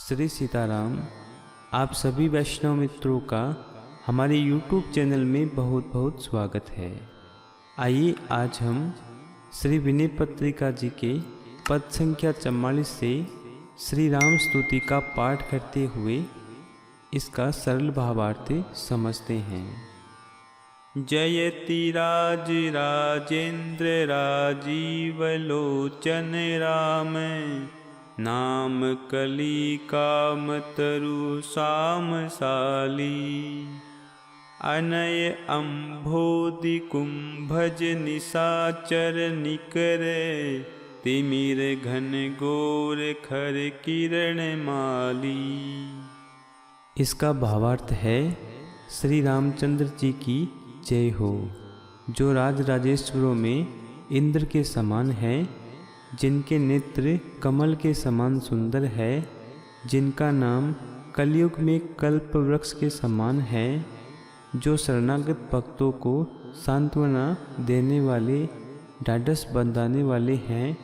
श्री सीताराम। आप सभी वैष्णव मित्रों का हमारे YouTube चैनल में बहुत बहुत स्वागत है। आइए आज हम श्री विनय पत्रिका जी के पद संख्या 44 से श्री राम स्तुति का पाठ करते हुए इसका सरल भावार्थ समझते हैं। जयति राज राजेंद्र राजीव लोचन राम, नाम कली काम तरु सामसाली। अनय अम्भोदि कुंभज निशाचर निकरे, तिमिर घन गोर खर किरण माली। इसका भावार्थ है, श्री रामचंद्र जी की जय हो, जो राज राजेश्वरों में इंद्र के समान है, जिनके नेत्र कमल के समान सुंदर है, जिनका नाम कलयुग में कल्प वृक्ष के समान है, जो शरणागत भक्तों को सांत्वना देने वाले, ढाढ़स बंधाने वाले हैं,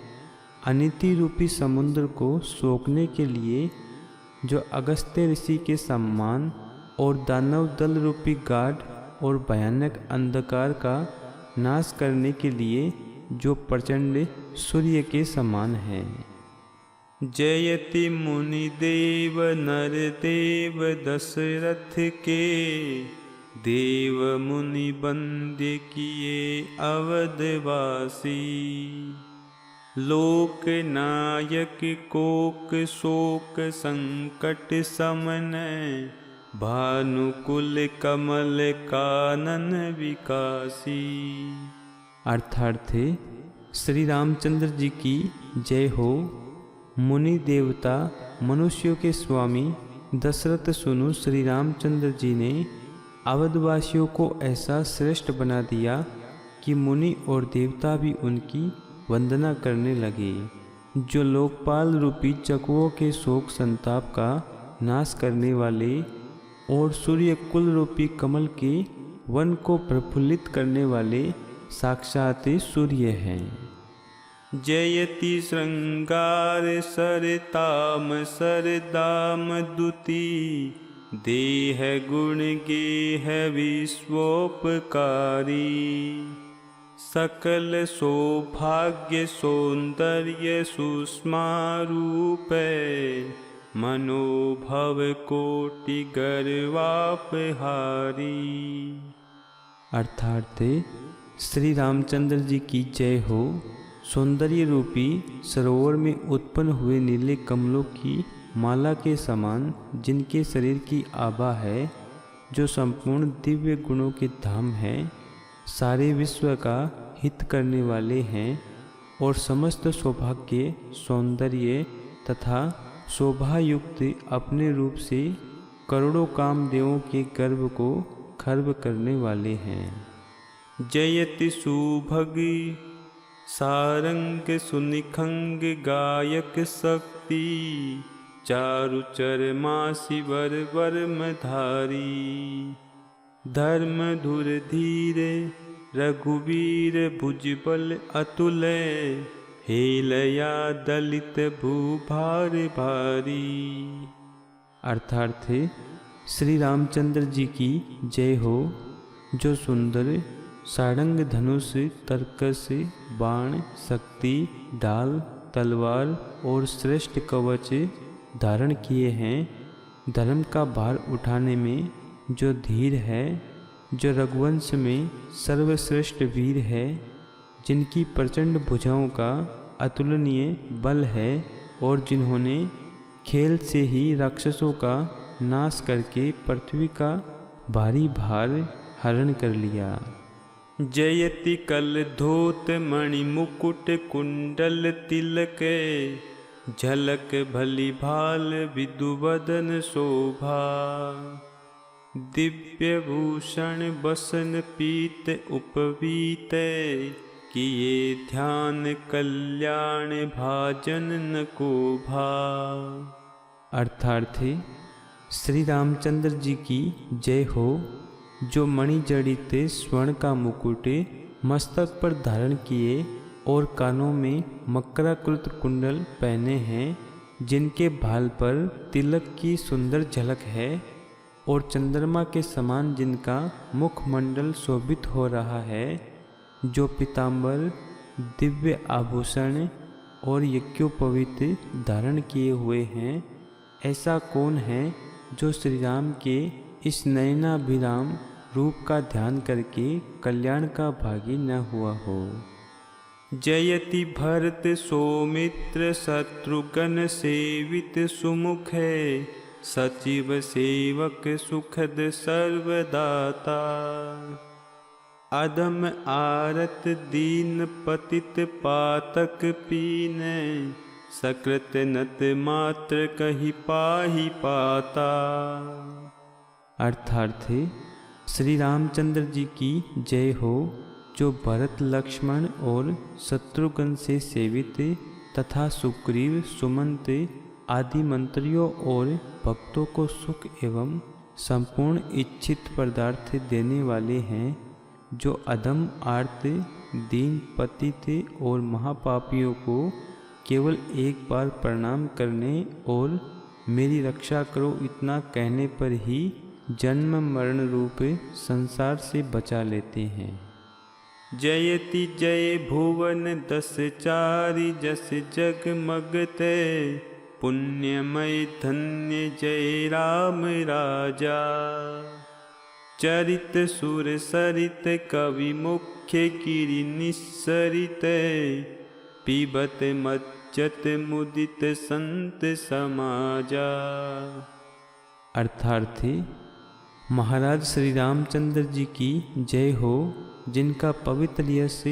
अनिति रूपी समुद्र को सोखने के लिए, जो अगस्त्य ऋषि के सम्मान और दानव दल रूपी गाढ़ और भयानक अंधकार का नाश करने के लिए, जो प्रचंड सूर्य के समान है। जयति मुनि देव नर देव दशरथ के, देव मुनि बंदे किए अवधवासी। लोक नायक कोक शोक संकट समन, भानुकुल कमल कानन विकासी। अर्थार्थ, श्री रामचंद्र जी की जय हो। मुनि देवता मनुष्यों के स्वामी दशरथ सुनु श्री रामचंद्र जी ने अवधवासियों को ऐसा श्रेष्ठ बना दिया कि मुनि और देवता भी उनकी वंदना करने लगे। जो लोकपाल रूपी चकुओं के शोक संताप का नाश करने वाले और सूर्य कुल रूपी कमल के वन को प्रफुल्लित करने वाले साक्षात सूर्य हैं। जयति श्रृंगार सरताम सरदाम दुति, देह गुण गेह विश्वोपकारी। सकल सौभाग्य सौंदर्य सुषमा रूप, मनोभव कोटि गर्वापहारी। अर्थात, श्री रामचंद्र जी की जय हो। सौंदर्य रूपी सरोवर में उत्पन्न हुए नीले कमलों की माला के समान, जिनके शरीर की आभा है, जो संपूर्ण दिव्य गुणों के धाम है, सारे विश्व का हित करने वाले हैं और समस्त सौभाग्य सौंदर्य तथा शोभायुक्त अपने रूप से करोड़ों कामदेवों के गर्भ को खर्व करने वाले हैं। जयति सुभगी सारंग सुनिखंग गायक शक्ति, चारुचर मासी वर वर्मधारी। धर्म धुर धीरे रघुवीर भुजबल अतुल, हेलया दलित भूभार भारी। अर्थार्थ, श्री रामचंद्र जी की जय हो, जो सुंदर सारंग धनुष तरकस बाण शक्ति ढाल तलवार और श्रेष्ठ कवच धारण किए हैं, धर्म का भार उठाने में जो धीर है, जो रघुवंश में सर्वश्रेष्ठ वीर है, जिनकी प्रचंड भुजाओं का अतुलनीय बल है और जिन्होंने खेल से ही राक्षसों का नाश करके पृथ्वी का भारी भार हरण कर लिया। जयति कल धोत मणि मुकुट कुंडल तिलक, झलक भली भाल विदुवदन शोभा। दिव्य भूषण बसन पीत उपवीत, किए ध्यान कल्याण भाजन न को भा। अर्थार्थ, श्री रामचंद्र जी की जय हो, जो मणि जड़ित स्वर्ण का मुकुट मस्तक पर धारण किए और कानों में मकराकृत कुंडल पहने हैं, जिनके भाल पर तिलक की सुंदर झलक है और चंद्रमा के समान जिनका मुखमंडल शोभित हो रहा है, जो पीताम्बर, दिव्य आभूषण और यज्ञोपवीत धारण किए हुए हैं, ऐसा कौन है जो श्री राम के इस नयनाभिराम रूप का ध्यान करके कल्याण का भागी न हुआ हो। जयति भरत सौमित्र शत्रुघ्न सेवित सुमुख है, सचिव सेवक सुखद सर्वदाता। अधम आरत दीन पतित पातक पीन, सकृत नत मात्र कहि पाहि पाता। अर्थार्थ श्री रामचंद्र जी की जय हो, जो भरत लक्ष्मण और शत्रुघ्न से सेवित तथा सुग्रीव सुमंत आदि मंत्रियों और भक्तों को सुख एवं संपूर्ण इच्छित पदार्थ देने वाले हैं, जो अधम आर्त दीन पतित और महापापियों को केवल एक बार प्रणाम करने और मेरी रक्षा करो इतना कहने पर ही जन्म मरण रूप संसार से बचा लेते हैं। जयति जय भुवन दस चारि, जस जगमगते पुण्यमय धन्य जय राम राजा। चरित सुर सरित कवि मुख्य गिरि निस्सरित, पीबत मज्जत मुदित संत समाजा। अर्थार्थी महाराज श्री रामचंद्र जी की जय हो, जिनका पवित्र यश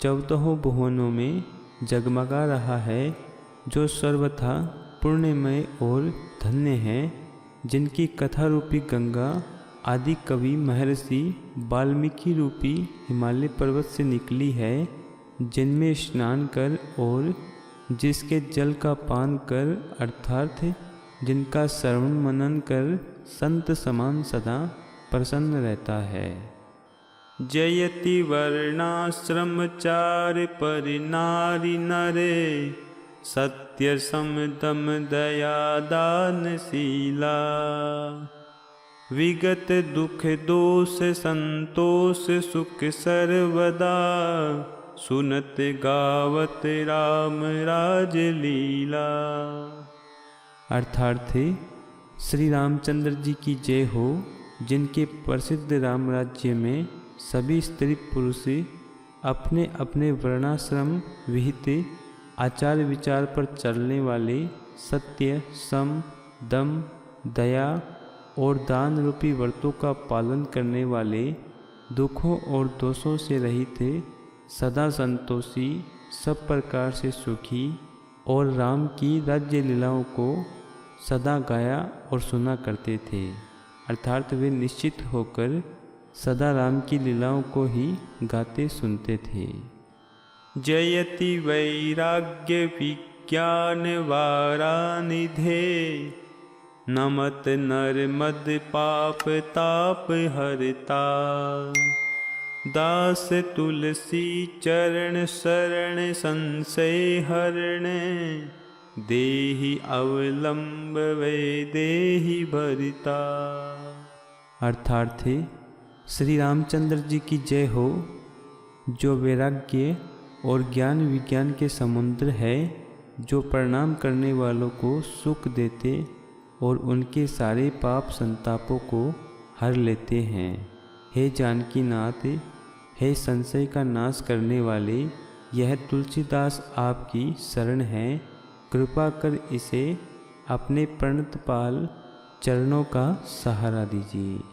14 भुवनों में जगमगा रहा है, जो सर्वथा पुण्यमय और धन्य है, जिनकी कथा रूपी गंगा आदि कवि महर्षि वाल्मीकि रूपी हिमालय पर्वत से निकली है, जिनमें स्नान कर और जिसके जल का पान कर, अर्थात जिनका श्रवण मनन कर संत समान सदा प्रसन्न रहता है। जयति वर्णाश्रम चार पर नारी नरे, सत्य सम दम दया दानशीला। विगत दुख दोष संतोष सुख सर्वदा, सुनत गावत राम राज लीला। अर्थार्थ श्री रामचंद्र जी की जय हो, जिनके प्रसिद्ध राम राज्य में सभी स्त्री पुरुष अपने अपने वर्णाश्रम विहित आचार विचार पर चलने वाले सत्य सम दम दया और दान रूपी व्रतों का पालन करने वाले, दुखों और दोषों से रहित, सदा संतोषी, सब प्रकार से सुखी और राम की राज्य लीलाओं को सदा गाया और सुना करते थे। अर्थात वे निश्चित होकर सदा राम की लीलाओं को ही गाते सुनते थे। जयति वैराग्य विज्ञान वारानिधे, नमत नर मद पाप ताप हरता। दास तुलसी चरण शरण संशय हरण, देहि अवलंब वे देहि भरिता। अर्थार्थ श्री रामचंद्र जी की जय हो, जो वैराग्य और ज्ञान विज्ञान के समुद्र है, जो प्रणाम करने वालों को सुख देते और उनके सारे पाप संतापों को हर लेते हैं। हे जानकी नाथ, हे संशय का नाश करने वाले, यह तुलसीदास आपकी शरण है, कृपा कर इसे अपने प्रणतपाल चरणों का सहारा दीजिए।